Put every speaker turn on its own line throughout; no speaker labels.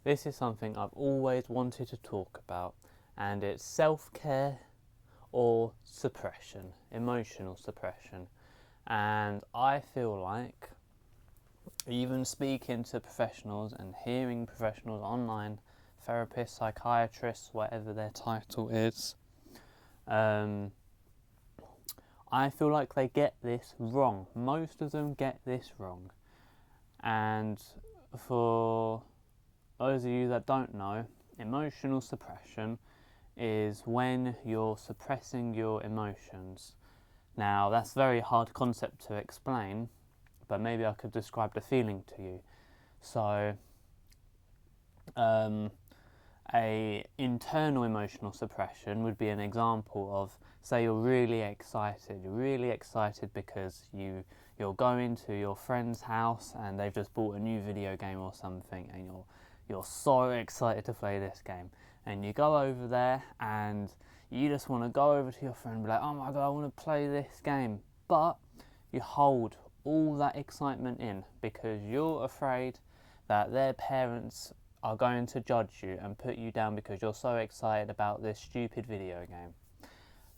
This is something I've always wanted to talk about, and it's self-care or suppression, emotional suppression. And I feel like even speaking to professionals and hearing professionals online, therapists, psychiatrists, whatever their title is, I feel like they get this wrong. Most of them get this wrong. And for those of you that don't know, emotional suppression is when you're suppressing your emotions. Now, that's a very hard concept to explain, but maybe I could describe the feeling to you. So, a internal emotional suppression would be an example of, say you're really excited because you're going to your friend's house and they've just bought a new video game or something, and you're so excited to play this game, and you go over there and you just want to go over to your friend and be like, oh my god, I want to play this game, but you hold all that excitement in because you're afraid that their parents are going to judge you and put you down because you're so excited about this stupid video game.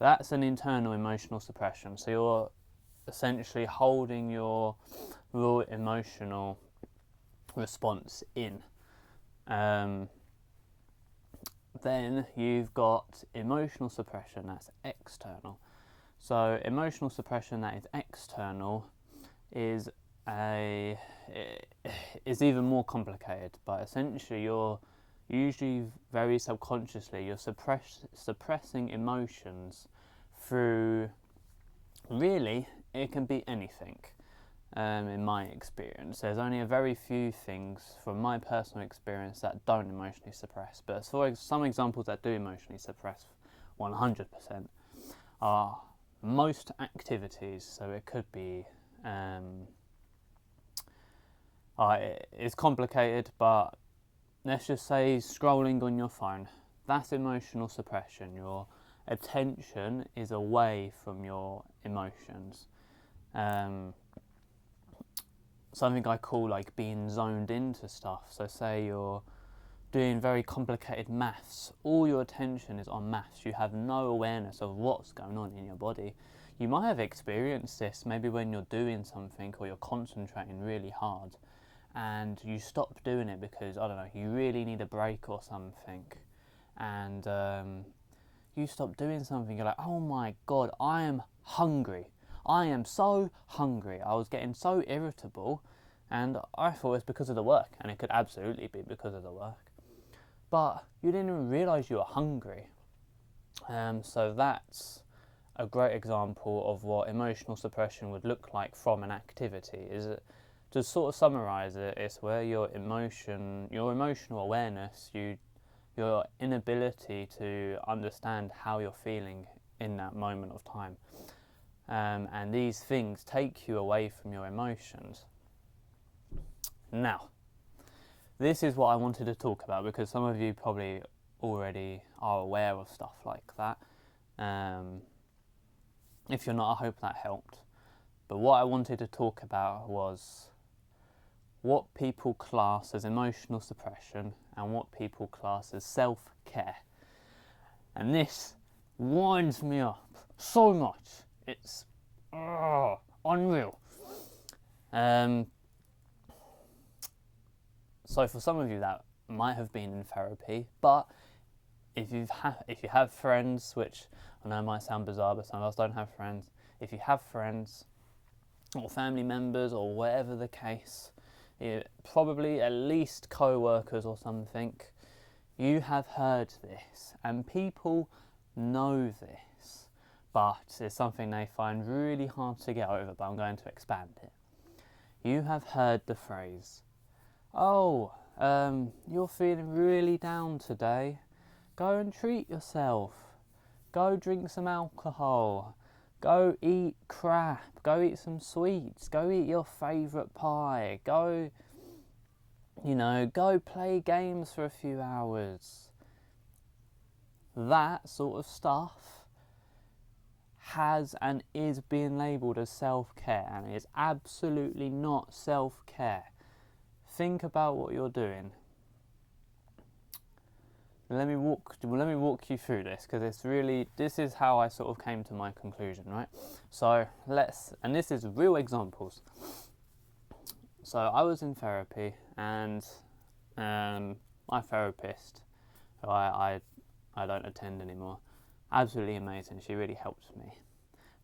That's an internal emotional suppression. So you're essentially holding your raw emotional response in. Then you've got emotional suppression, that's external. So emotional suppression that is external is even more complicated, but essentially you're usually very subconsciously you're suppressing emotions through, really, it can be anything. In my experience, there's only a very few things from my personal experience that don't emotionally suppress, but for some examples that do emotionally suppress 100% are most activities. So it could be it's complicated, but let's just say scrolling on your phone. That's emotional suppression. Your attention is away from your emotions. Something I call like being zoned into stuff. So say you're doing very complicated maths, all your attention is on maths, you have no awareness of what's going on in your body. You might have experienced this maybe when you're doing something or you're concentrating really hard and you stop doing it because, I don't know, you really need a break or something, and you stop doing something, you're like, oh my god, I am hungry. I am so hungry. I was getting so irritable, and I thought it was because of the work, and it could absolutely be because of the work. But you didn't even realise you were hungry. So that's a great example of what emotional suppression would look like from an activity. Is it, to sort of summarise it, it's where your emotional awareness, your inability to understand how you're feeling in that moment of time. And these things take you away from your emotions. Now, this is what I wanted to talk about because some of you probably already are aware of stuff like that. If you're not, I hope that helped. But what I wanted to talk about was what people class as emotional suppression and what people class as self-care. And this winds me up so much. It's unreal. So for some of you that might have been in therapy, but if you have friends, which I know might sound bizarre, but some of us don't have friends. If you have friends or family members or whatever the case, probably at least co-workers or something, you have heard this, and people know this, but it's something they find really hard to get over, but I'm going to expand it. You have heard the phrase, oh, you're feeling really down today, go and treat yourself, go drink some alcohol, go eat crap, go eat some sweets, go eat your favourite pie, go play games for a few hours. That sort of stuff has and is being labelled as self-care, and it is absolutely not self-care. Think about what you're doing. let me walk you through this, because this is how I sort of came to my conclusion, right? So and this is real examples. So I was in therapy, and my therapist, who I don't attend anymore, absolutely amazing. She really helped me.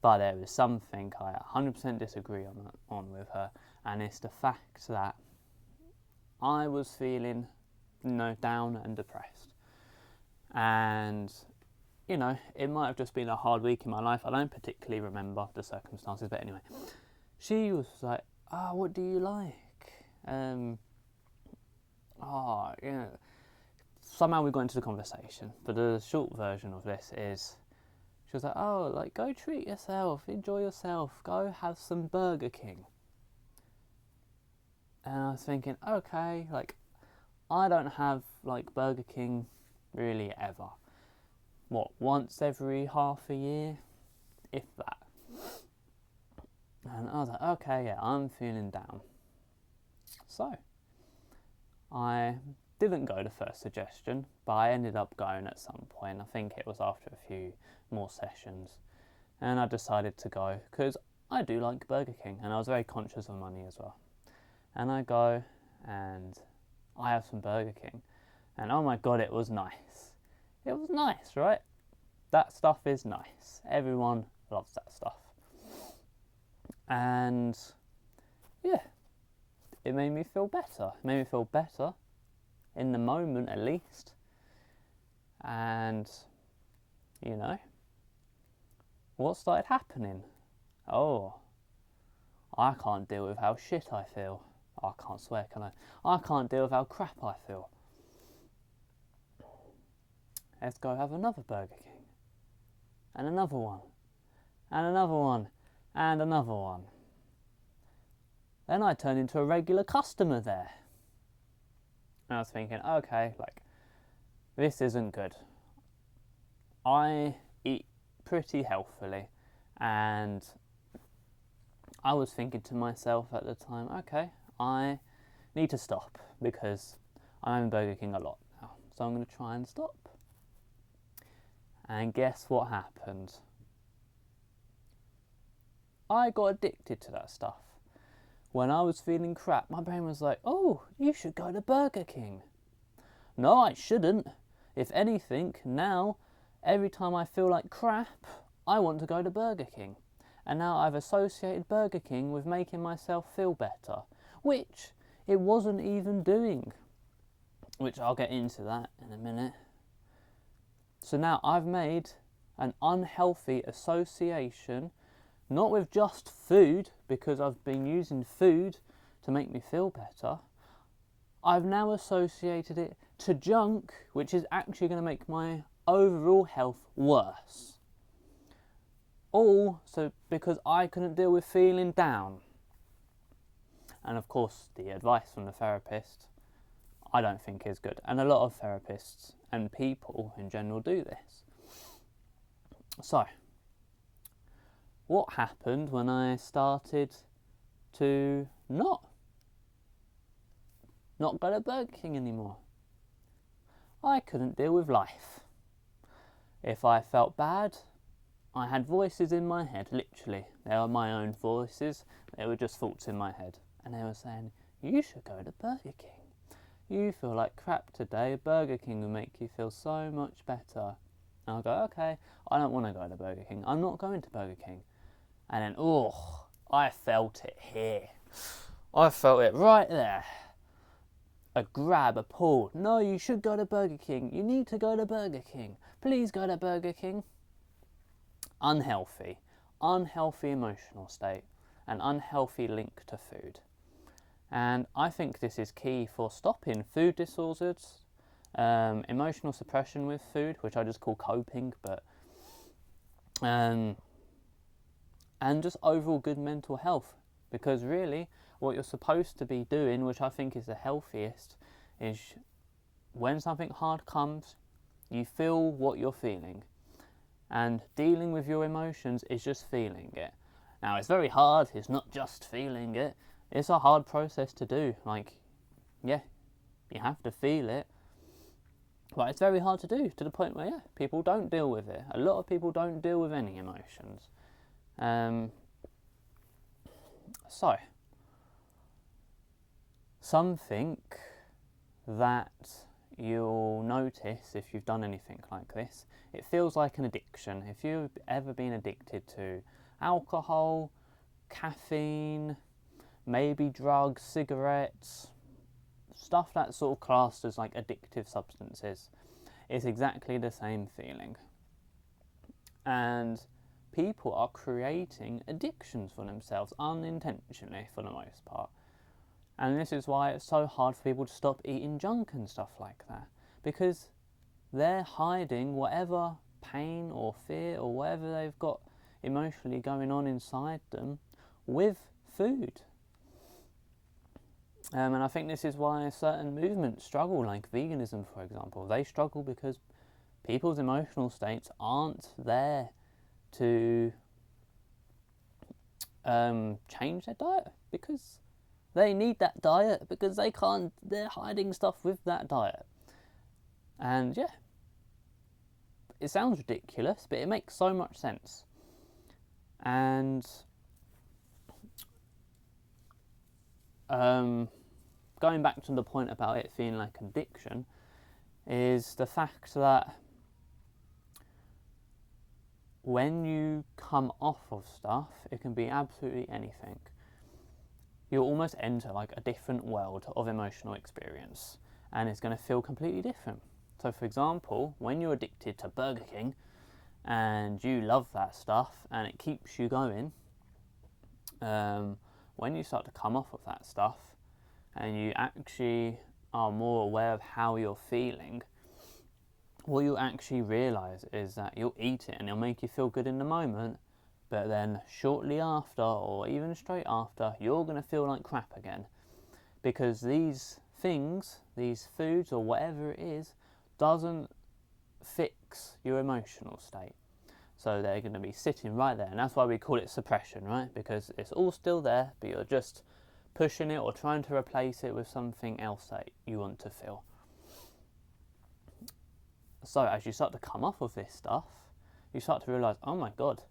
But there was something I 100% disagree on with her, and it's the fact that I was feeling, down and depressed. And, it might have just been a hard week in my life. I don't particularly remember the circumstances, but anyway. She was like, what do you like? Somehow we got into the conversation. But the short version of this is, she was like, go treat yourself, enjoy yourself, go have some Burger King. And I was thinking, okay, I don't have, Burger King really ever. Once every half a year? If that. And I was like, okay, yeah, I'm feeling down. So, I didn't go to first suggestion, but I ended up going at some point. I think it was after a few more sessions. And I decided to go, because I do like Burger King, and I was very conscious of money as well. And I go, and I have some Burger King. And oh my God, it was nice. It was nice, right? That stuff is nice. Everyone loves that stuff. And yeah, it made me feel better. It made me feel better in the moment, at least. And, what started happening? Oh, I can't deal with how shit I feel. I can't swear, can I? I can't deal with how crap I feel. Let's go have another Burger King. And another one. And another one. And another one. Then I turned into a regular customer there. And I was thinking, okay, this isn't good. I eat pretty healthily, and I was thinking to myself at the time, okay, I need to stop, because I'm in Burger King a lot now. So I'm going to try and stop. And guess what happened? I got addicted to that stuff. When I was feeling crap, my brain was like, oh, you should go to Burger King. No, I shouldn't. If anything, now, every time I feel like crap, I want to go to Burger King. And now I've associated Burger King with making myself feel better, which it wasn't even doing. Which I'll get into that in a minute. So now I've made an unhealthy association, not with just food, because I've been using food to make me feel better. I've now associated it to junk, which is actually going to make my overall health worse. All so because I couldn't deal with feeling down. And of course, the advice from the therapist, I don't think is good. And a lot of therapists and people in general do this. So, what happened when I started to not go to Burger King anymore? I couldn't deal with life. If I felt bad, I had voices in my head, literally. They were my own voices. They were just thoughts in my head. And they were saying, you should go to Burger King. You feel like crap today. Burger King will make you feel so much better. And I'll go, okay, I don't want to go to Burger King. I'm not going to Burger King. And then, I felt it here. I felt it right there. A grab, a pull. No, you should go to Burger King. You need to go to Burger King. Please go to Burger King. Unhealthy emotional state, an unhealthy link to food. And I think this is key for stopping food disorders, emotional suppression with food, which I just call coping, but and just overall good mental health. Because really, what you're supposed to be doing, which I think is the healthiest, is when something hard comes, you feel what you're feeling. And dealing with your emotions is just feeling it. Now, it's very hard. It's not just feeling it. It's a hard process to do. You have to feel it. But it's very hard to do, to the point where, people don't deal with it. A lot of people don't deal with any emotions. So, something that you'll notice if you've done anything like this, it feels like an addiction. If you've ever been addicted to alcohol, caffeine, maybe drugs, cigarettes, stuff that's sort of classed as like addictive substances, it's exactly the same feeling. And people are creating addictions for themselves unintentionally for the most part. And this is why it's so hard for people to stop eating junk and stuff like that, because they're hiding whatever pain or fear or whatever they've got emotionally going on inside them with food. And I think this is why certain movements struggle, like veganism, for example. They struggle because people's emotional states aren't there to change their diet, because they need that diet, because they're hiding stuff with that diet. And it sounds ridiculous, but it makes so much sense. And going back to the point about it feeling like addiction, is the fact that when you come off of stuff, it can be absolutely anything. You'll almost enter like a different world of emotional experience, and it's going to feel completely different. So for example, when you're addicted to Burger King and you love that stuff and it keeps you going, when you start to come off of that stuff and you actually are more aware of how you're feeling, what you actually realise is that you'll eat it and it'll make you feel good in the moment, but then shortly after, or even straight after, you're going to feel like crap again, because these things, these foods or whatever it is, doesn't fix your emotional state. So they're going to be sitting right there, and that's why we call it suppression, right? Because it's all still there, but you're just pushing it or trying to replace it with something else that you want to feel. So as you start to come off of this stuff, you start to realise, oh my god,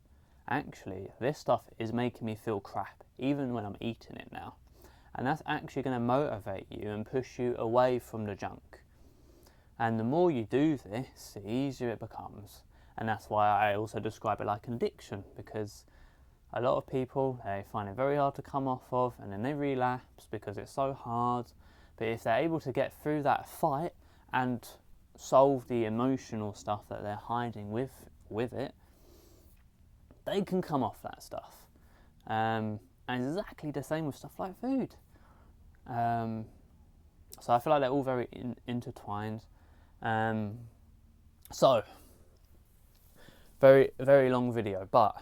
actually this stuff is making me feel crap, even when I'm eating it now. And that's actually going to motivate you and push you away from the junk. And the more you do this, the easier it becomes. And that's why I also describe it like an addiction, because a lot of people, they find it very hard to come off of, and then they relapse because it's so hard. But if they're able to get through that fight and solve the emotional stuff that they're hiding with it, they can come off that stuff. And exactly the same with stuff like food. So I feel like they're all very intertwined. So, very, very long video, but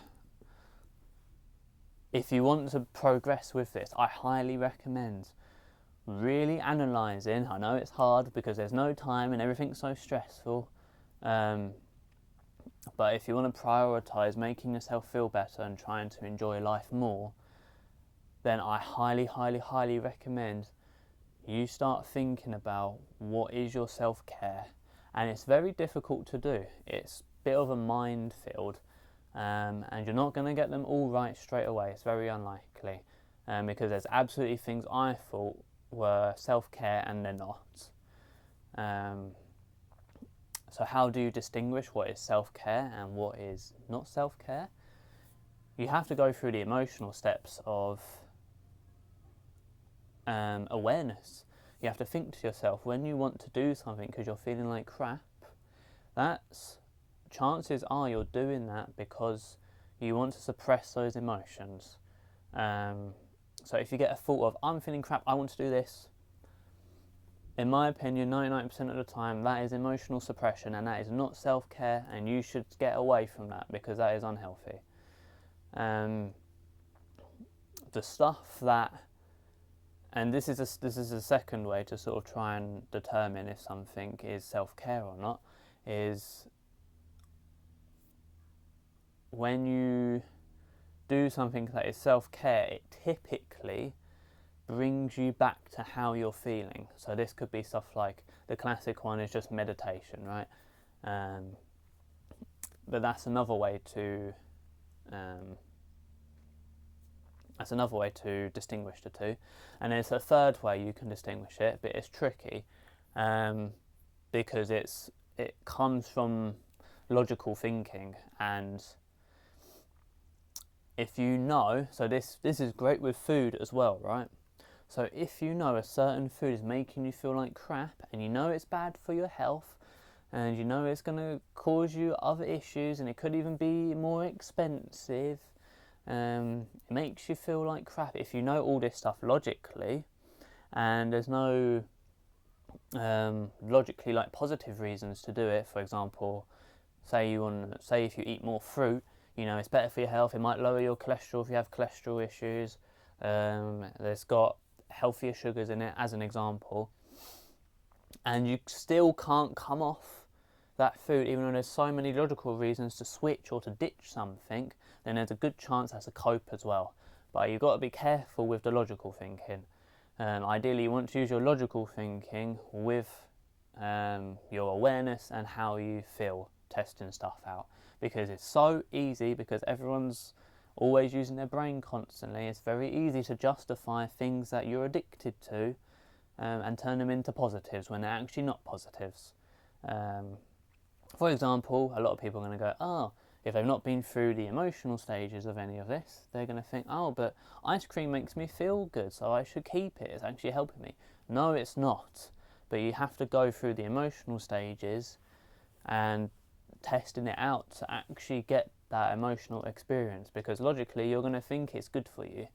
if you want to progress with this, I highly recommend really analysing. I know it's hard because there's no time and everything's so stressful, but if you want to prioritise making yourself feel better and trying to enjoy life more, then I highly, highly, highly recommend you start thinking about what is your self-care. And it's very difficult to do. It's a bit of a minefield, and you're not going to get them all right straight away. It's very unlikely, because there's absolutely things I thought were self-care and they're not. So how do you distinguish what is self-care and what is not self-care? You have to go through the emotional steps of awareness. You have to think to yourself, when you want to do something because you're feeling like crap, chances are you're doing that because you want to suppress those emotions. So if you get a thought of, I'm feeling crap, I want to do this, in my opinion, 99% of the time, that is emotional suppression, and that is not self-care, and you should get away from that because that is unhealthy. The stuff that, and this is a second way to sort of try and determine if something is self-care or not, is when you do something that is self-care, it typically brings you back to how you're feeling. So this could be stuff like the classic one is just meditation, right? But that's another way to distinguish the two. And there's a third way you can distinguish it, but it's tricky because it comes from logical thinking. And if you know, so this is great with food as well, right? So if you know a certain food is making you feel like crap, and you know it's bad for your health, and you know it's going to cause you other issues, and it could even be more expensive, it makes you feel like crap. If you know all this stuff logically, and there's no logically like positive reasons to do it. For example, say if you eat more fruit, you know it's better for your health. It might lower your cholesterol if you have cholesterol issues. There's got healthier sugars in it, as an example, and you still can't come off that food, even though there's so many logical reasons to switch or to ditch something, then there's a good chance that's a cope as well. But you've got to be careful with the logical thinking. Ideally, you want to use your logical thinking with your awareness and how you feel, testing stuff out. Because it's so easy, because everyone's always using their brain constantly. It's very easy to justify things that you're addicted to and turn them into positives when they're actually not positives. For example, a lot of people are going to go, oh, if they've not been through the emotional stages of any of this, they're going to think, oh, but ice cream makes me feel good, so I should keep it. It's actually helping me. No, it's not. But you have to go through the emotional stages and testing it out to actually get that emotional experience, because logically you're going to think it's good for you.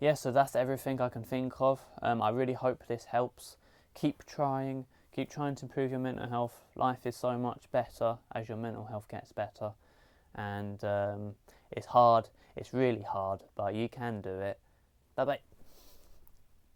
Yeah, so that's everything I can think of. I really hope this helps. Keep trying to improve your mental health. Life is so much better as your mental health gets better. And it's hard, it's really hard, but you can do it. Bye bye.